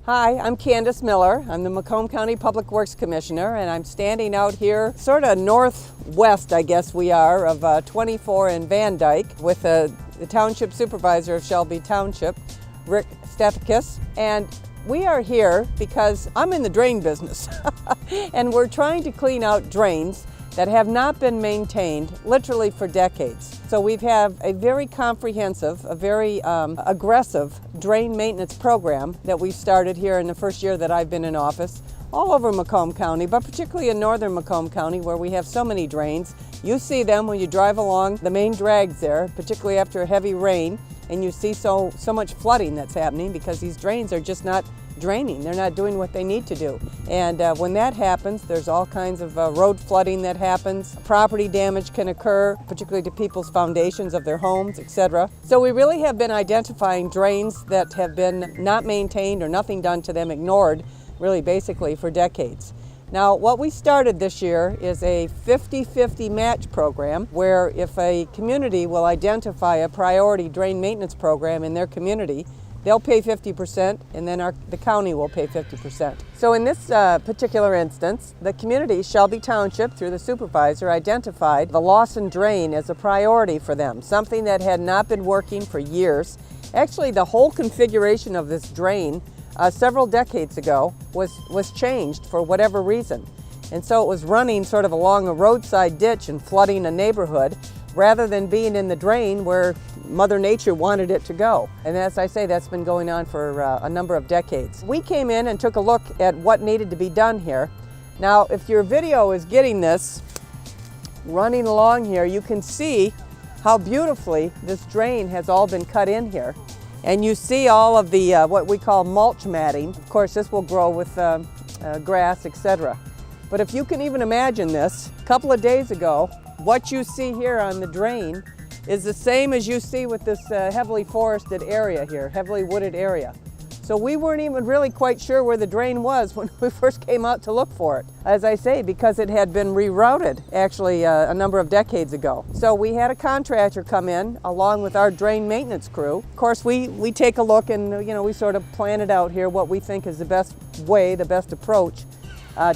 Hi, I'm Candice Miller. I'm the Macomb County Public Works Commissioner, and I'm standing out here sort of northwest, I guess we are, of 24 in Van Dyke with the Township Supervisor of Shelby Township, Rick Stethakis. And we are here because I'm in the drain business and we're trying to clean out drains that have not been maintained literally for decades. So we have a very comprehensive, a very aggressive drain maintenance program that we started here in the first year that I've been in office, all over Macomb County, but particularly in northern Macomb County where we have so many drains. You see them when you drive along the main drags there, particularly after a heavy rain, and you see so much flooding that's happening because these drains are just not draining. They're not doing what they need to do. And when that happens, there's all kinds of road flooding that happens. Property damage can occur, particularly to people's foundations of their homes, etc. So we really have been identifying drains that have been not maintained or nothing done to them, ignored, really basically for decades. Now, what we started this year is a 50-50 match program where if a community will identify a priority drain maintenance program in their community, they'll pay 50% and then the county will pay 50%. So in this particular instance, the community, Shelby Township, through the supervisor, identified the Lawson Drain as a priority for them, something that had not been working for years. Actually, the whole configuration of this drain several decades ago was changed for whatever reason. And so it was running sort of along a roadside ditch and flooding a neighborhood rather than being in the drain where Mother Nature wanted it to go. And as I say, that's been going on for a number of decades. We came in and took a look at what needed to be done here. Now, if your video is getting this, running along here, you can see how beautifully this drain has all been cut in here. And you see all of the what we call mulch matting. Of course, this will grow with grass, etc. But if you can even imagine this, a couple of days ago, what you see here on the drain is the same as you see with this heavily forested area here, heavily wooded area. So we weren't even really quite sure where the drain was when we first came out to look for it. As I say, because it had been rerouted actually a number of decades ago. So we had a contractor come in along with our drain maintenance crew. Of course, we take a look and we sort of plan it out here, what we think is the best way, the best approach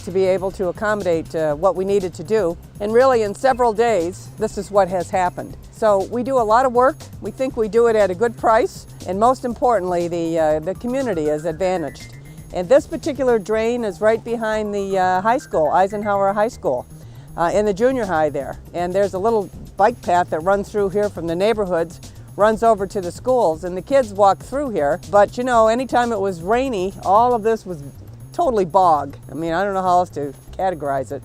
to be able to accommodate what we needed to do. And really in several days, this is what has happened. So we do a lot of work. We think we do it at a good price. And most importantly, the community is advantaged. And this particular drain is right behind the high school, Eisenhower High School, in the junior high there. And there's a little bike path that runs through here from the neighborhoods, runs over to the schools, and the kids walk through here. But anytime it was rainy, all of this was totally bog. I mean, I don't know how else to characterize it.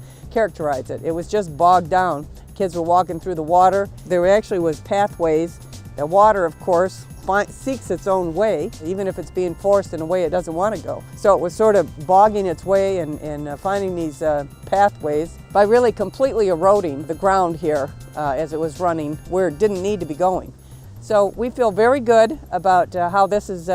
It was just bogged down. Kids were walking through the water. There actually was pathways. The water, of course, seeks its own way, even if it's being forced in a way it doesn't want to go. So it was sort of bogging its way and finding these pathways by really completely eroding the ground here as it was running where it didn't need to be going. So we feel very good about how this is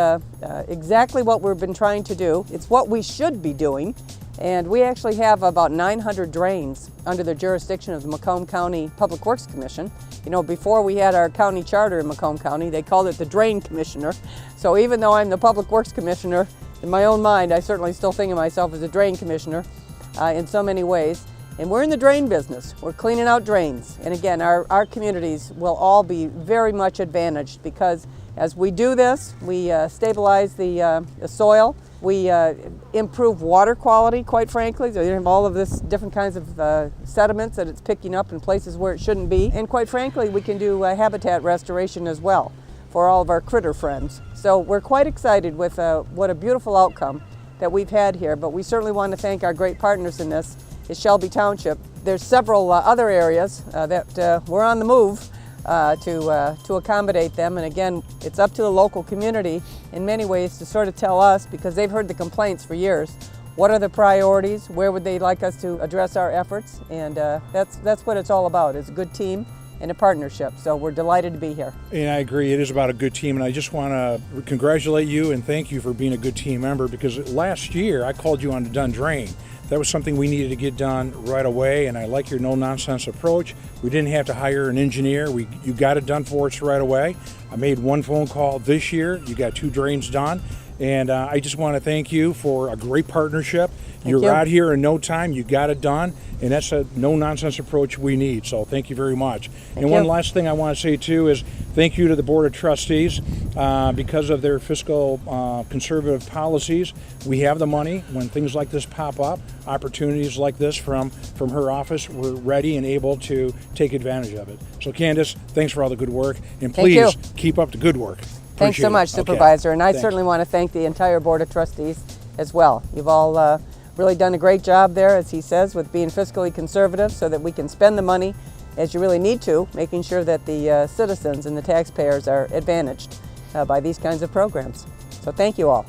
exactly what we've been trying to do. It's what we should be doing. And we actually have about 900 drains under the jurisdiction of the Macomb County Public Works Commission. Before we had our county charter in Macomb County, they called it the Drain Commissioner. So even though I'm the Public Works Commissioner, in my own mind, I certainly still think of myself as a Drain Commissioner in so many ways. And we're in the drain business. We're cleaning out drains. And again, our communities will all be very much advantaged because as we do this, we stabilize the soil. We improve water quality, quite frankly. So you have all of this different kinds of sediments that it's picking up in places where it shouldn't be. And quite frankly, we can do habitat restoration as well for all of our critter friends. So we're quite excited with what a beautiful outcome that we've had here. But we certainly want to thank our great partners in this, is Shelby Township. There's several other areas that we're on the move to accommodate them. And again, it's up to the local community in many ways to sort of tell us, because they've heard the complaints for years, what are the priorities, where would they like us to address our efforts, and that's what it's all about. It's a good team and a partnership, so we're delighted to be here. And I agree, it is about a good team, and I just want to congratulate you and thank you for being a good team member, because last year I called you on the Done Drain. That was something we needed to get done right away, and I like your no-nonsense approach. We didn't have to hire an engineer. You got it done for us right away. I made one phone call this year. You got 2 drains done, And I just want to thank you for a great partnership. Thank you. You're out here in no time. You got it done. And that's a no-nonsense approach we need. So thank you very much. Thank One you. last thing I want to say, too, is thank you to the Board of Trustees. Because of their fiscal conservative policies, we have the money. When things like this pop up, opportunities like this from her office, we're ready and able to take advantage of it. So, Candice, thanks for all the good work. And please keep up the good work. Thanks so much, Supervisor. And I certainly want to thank the entire Board of Trustees as well. You've all really done a great job there, as he says, with being fiscally conservative so that we can spend the money as you really need to, making sure that the citizens and the taxpayers are advantaged by these kinds of programs. So thank you all.